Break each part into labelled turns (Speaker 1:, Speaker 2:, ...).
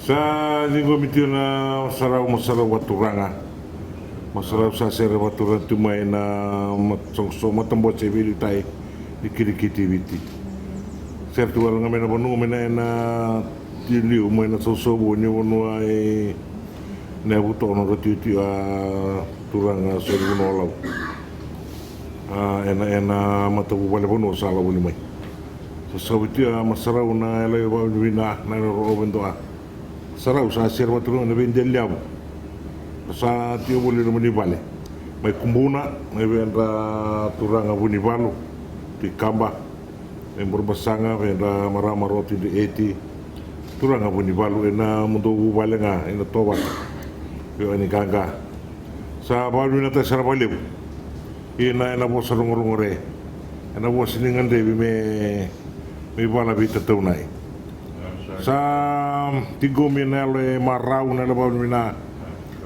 Speaker 1: Sa linggo mitio na masarau waturanga. Masarau sa sere waturanga tumai na matsongso matambo sa ibili tay ikirikiti viti. Certo wala nga mena banu mena na tiliu mo na sosobo ni wonu ai na buto no roti a turanga so no law. Ena matabu wala bono sa law ni mai. So viti masarau na ele wa wina na ro bendoa. Sarau sa sir matulungan na bindelyam sa tio boleh na manibale may kumbuna may benda turanga bunibalo di kamba may berbasanga benda marama roti di eti turanga bunibalo ena mundo bale nga ena tobat yo ani ganga sa balu na ta sarabalew ena bo sarungorungore ena bo siningan de me bala bita taunai sa tigo minale marau na labaw mina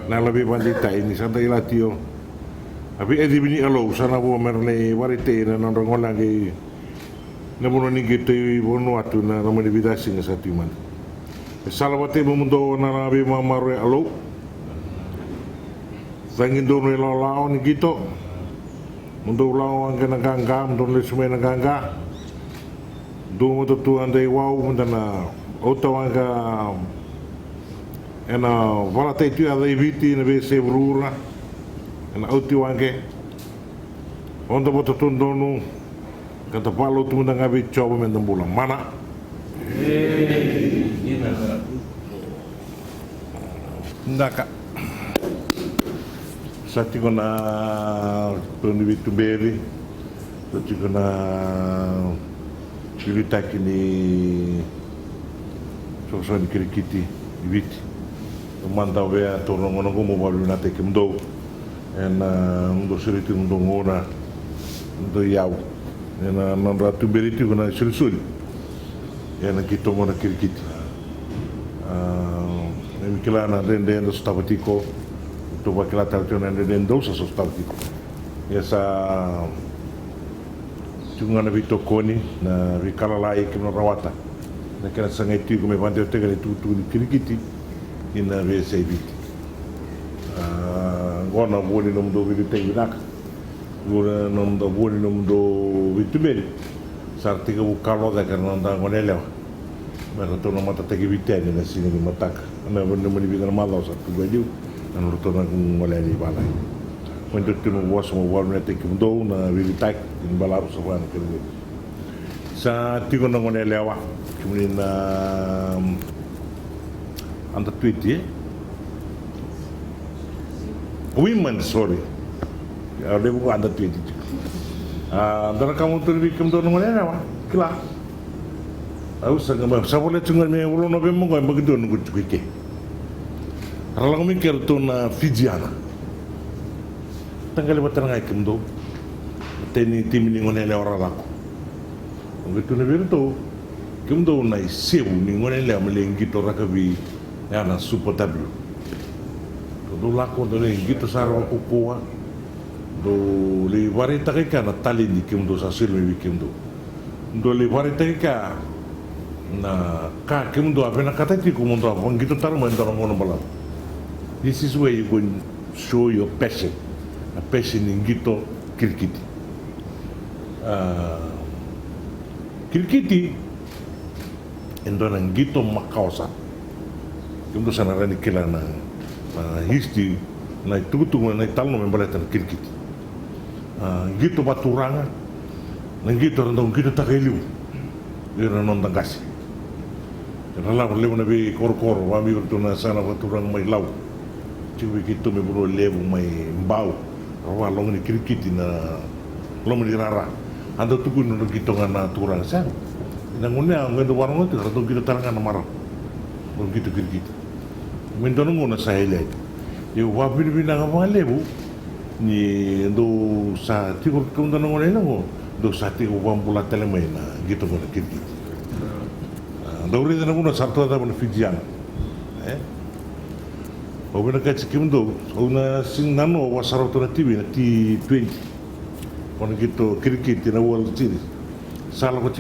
Speaker 1: na labi bandita ini santa ilatio abi edi bini alo sana bo merle warite na nongonga ge na bono ni gitu bono atu na ramani bidasi nga sa timan salawate mundo na labi mamare alo sangin dono lao ni gitu mundo lao ang ganga mundo le sume na ganga do mo tu andai wow mundana Otawanga ena vala te tu ada ibiti na be se brura ena otiwange onda boto tundonu kata palo tu ndanga be chobo men dambula mana ndaka sati kona tonu bitu beri sati kona cerita kini so ni kirikiti ibiti manda vea torno ngono mo balu na te kimdo en ndo siriti ndo ngora ndo yau en nandra tu beriti kona silsul en kito mo na kirikiti en kilana dende ndo stabatiko to bakila tartona dende ndo sa stabatiko esa tungana vito koni na vikala lai kimno rawata na kena sangai tiu me vante o tega le tutu ni kirikiti ina ve sei biti ngona boni nom do vi te vinak ngona nom do boni nom do vitumeri sartiga bu kalo da kana nda ngonele ma to no mata te vitene na sini ni mataka na boni mo ni bi na malo sa tu gadiu na no to na ngolele bala quando tu no was mo war na te kimdo na vi tak in balaru sa wan kene sa tigo na ngonele wa kemudian anda tweet ya women sorry ya dia bukan anda tweet itu antara kamu tuh bikin tuh nomornya apa kila aku sangat saya boleh cungan me ulo no bemo ko begitu nunggu cuike kalau mikir tuh na Fijiana tanggal batar ngai kemdo teni tim ni ngone le ora lako begitu na biru Kimdo na sebu ni ngone le amelengi to rakabi ya na super w do lako do le ngito sarwa kupoa do le varita ka na tali ni kimdo sa silme bi kimdo do le varita ka na ka kimdo apena kata ti kumundo apon ngito tarma ndoro ngono bala. This is where you go and show your passion, a passion in ngito kirkiti kirkiti endo nang gito makausa kumdo sana rani kila na histi na tutu na talno me baleta kirkiti gito baturanga nang gito randong gito takeliu ira non dangasi rala lewu na be kor wa mi urtu na sana baturang mai lau ciwi gito me bro lewu mai mbau rawa long ni kirkiti na long ni rara ando tuku no gito ngana turang sa nangunya ngendo warung itu atau kita tarangan marah begitu gitu mentono ngona sahile yo wabir binang male bu ni do sa tikur kunda ngone no do sa tikur wampula telemena gitu ngona gitu do ri na ngona sarto da bon Fijiana obena ka tsikimdo una sin nano wasaro to TV na T20 kon gitu kirkiti na World Series sala ko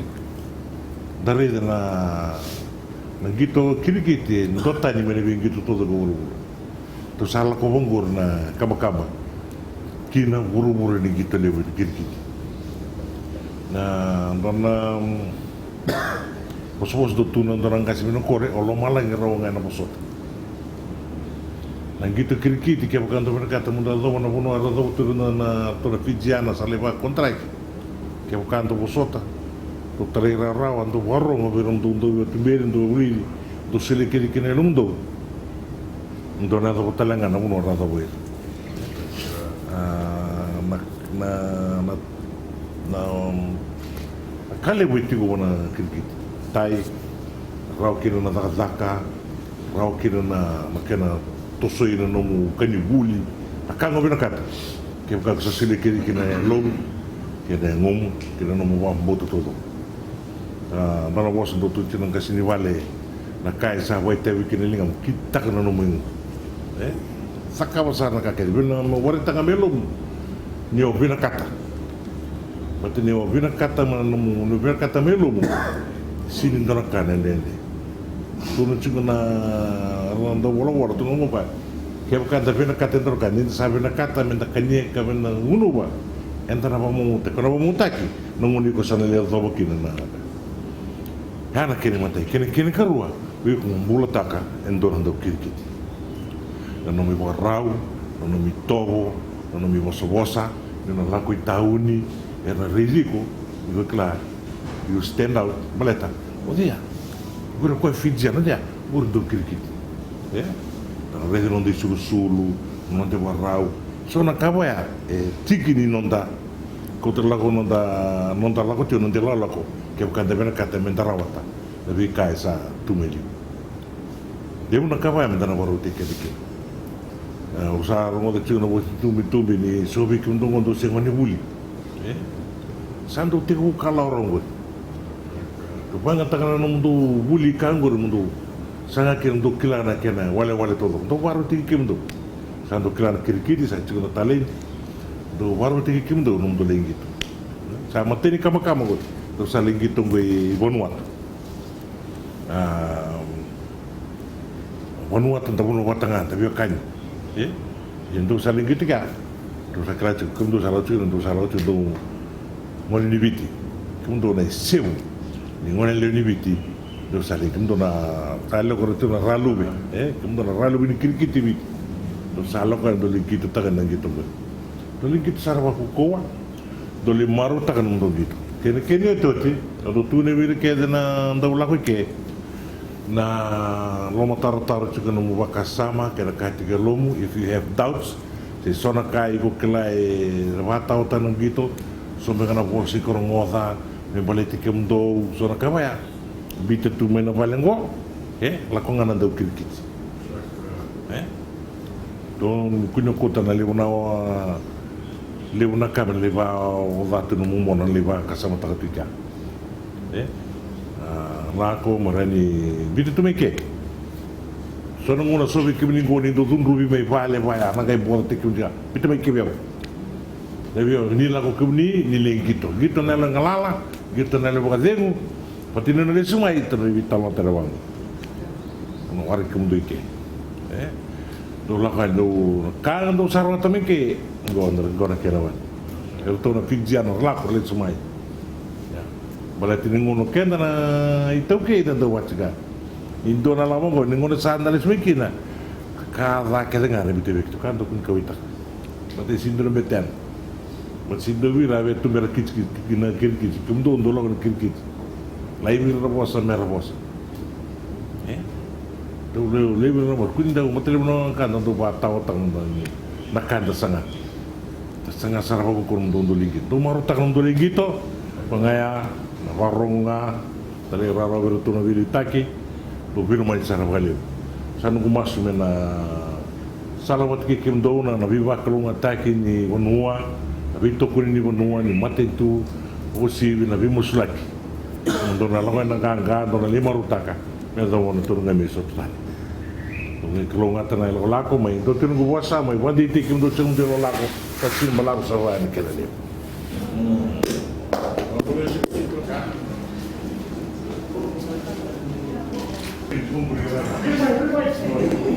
Speaker 1: dari na Nagito kirikiti ndota ni mene bingito todo guru. To sala ko bongur na kaba kina buru ni gito lewe kirikiti. Na dona pos do tuna dorang kasih minum kore olo malang rawangan na posot. Nagito kirikiti kaya bukan to mereka munda do na buno ara do turun na to Fijiana saleva kontrak. Kaya bukan to posota. To tarira rawan to warong oberon to timberin to uli to selekiri kene lundo ndo na to talanga na uno rada boy na kale witi go na kirkit tai rau kino na daka rau kino na makena to soina no mu kani buli akanga bina kata ke ka sa selekiri kene lom kene ngom kene no mu wa boto todo mana wasan do tu tinang kasini wale na kai sa wai te wikini lingam kita kana no ming saka basar na kakek bina no wari tanga melum nyo bina kata mati nyo bina kata mana no bina kata melum sini ndora kana ndende tunu cunga na randa wala tu ngomo pa ke kata bina kata ndora kana ni sa bina kata menda kanye ka bina ngunu ba entara ba mu te kana ba mu taki no nguni ko sana le do bakina na Kana kene matai, kene karua, wiko mbula taka, endora ndau kirikiti. Nano mi warau, nano mi tobo, nano mi bosa, nano lako i tauni, era riziko, wiko klar, you stand out, maleta, o dia, gura koe Fijiana dia, gura ndau kirikiti. Nano rezi non dei sulu, non te warau, so na kawa tiki ni nonda, kota lako nonda lako tio, non te lako, que o kanda bena kata mentarawata lebih kai sa tumeli dia una kava mentana baru tike usa rongo de chuna bo tumi ni sobi ki undongo do se mani buli sando te ku kala rongo to banga takana no mundo buli kangor mundo sanga ki ndo kilana kena wale todo do baru tike mundo sando kilana kirikiti sa chuna talen do baru tike mundo no mundo lengito sa mateni kama go to saling gitong gue Vanuatu Vanuatu tentang Vanuatu tengah tapi kan yang tu saling gitu kan tu sakra tu kum tu salah tu tu ngoni nibiti kum tu na sewu ni ngoni le nibiti tu saling kum tu na kalau kau tu na ralu be kum tu na ralu be ni kirikiti bi tu salah kan tu gitu tangan gitu be tu gitu sarwa kukoa tu le maru tangan tu gitu kene toti ado tune wir ke na ndawla ko ke na lomo tar chuka no mubaka sama ke ka tige lomu if you have doubts se sona kai ko klai rata ota no gitu so me kana bosi ko ngoda me baleti ke mdo sona kama ya bite tu me na valengo la ko ngana do kirkit don kunyo kota na leuna kamera leva o vatu no mumona leva kasama takatuja lako marani bitu tumeke sono ngona sobi kibini ngoni do dunru bi mai vale vaya na kai bon tekunja bitu mai kibeo devio ni lako kibini ni lengito gitu na ngalala gitu na lebo kazengu patino na lesumai terbi talo terawang no ari kumdu ike do laka do kan do sarwa tameke gona kerawan eu tô na Fijiana lako lesumai balati ningono kenda na itau ke ita do wachiga indo na lama go ningono sandalis mikina kada ke dengar bitu bitu kan dokun kawita bate sindro beten bat sindo wi la vetu mera kich kina kirkich kumdo ndo lo kirkich lai mi rabosa mera rabosa do le mi rabosa kunda matele no kan do bata otang na kanda sanga sarabo ko ndo ligi do maro tak ndo ligi to pangaya warunga tali raro berutu na vilitaki do vino mai sana valeu sanu gumasu mena salawat ki kim dona na viva kalunga taki ni Vanua na vito kuni ni Vanua ni matetu osi na vimuslaki ndo na longa na ganga ndo na lima rutaka me do wona turunga me sotani do ni kalunga tana lo lako mai do tinu guwasa mai wadi ti kim do chung de lo lako tasin malam sawa ni kala ni Bumbu di sana.